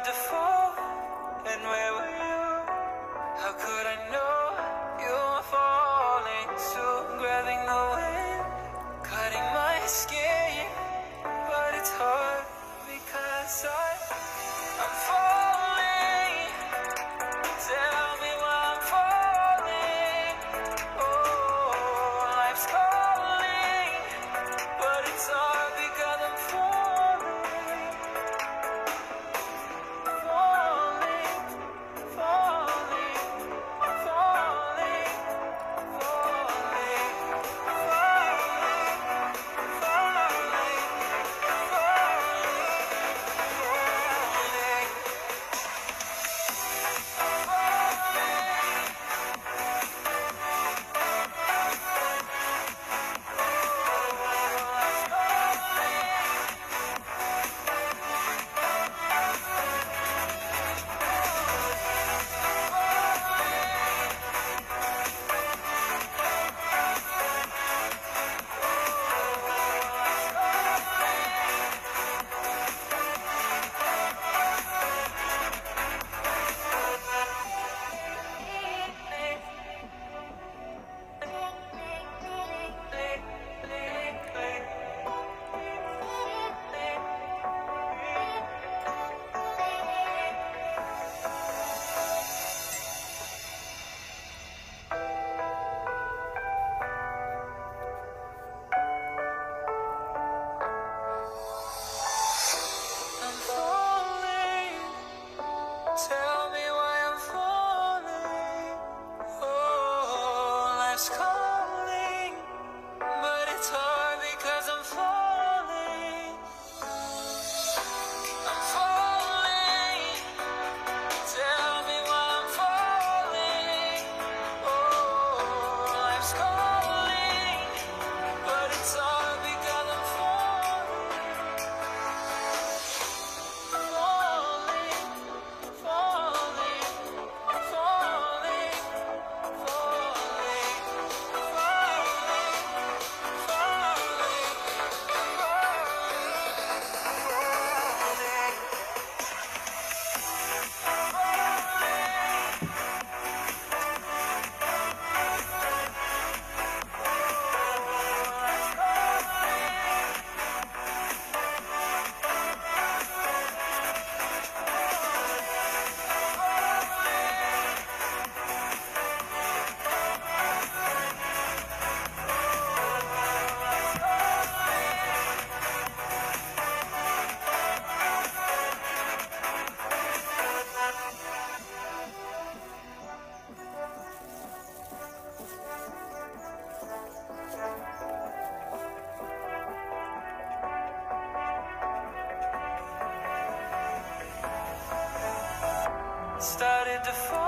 started to fall, and where were you? How could I know you were falling too? Grabbing the wind, cutting my skin, but it's hard because I'm falling. Tell me why I'm falling. Oh, life's calling, but it's hard because I'm falling, falling, falling, falling, falling, falling, I'm falling. Tell me why I'm falling. Oh, life's calling, but it's hard because I'm falling. I'm falling. Tell me why I'm falling. Oh, life's calling, but it's hard because I'm falling. Falling, falling, falling, falling, started to fall.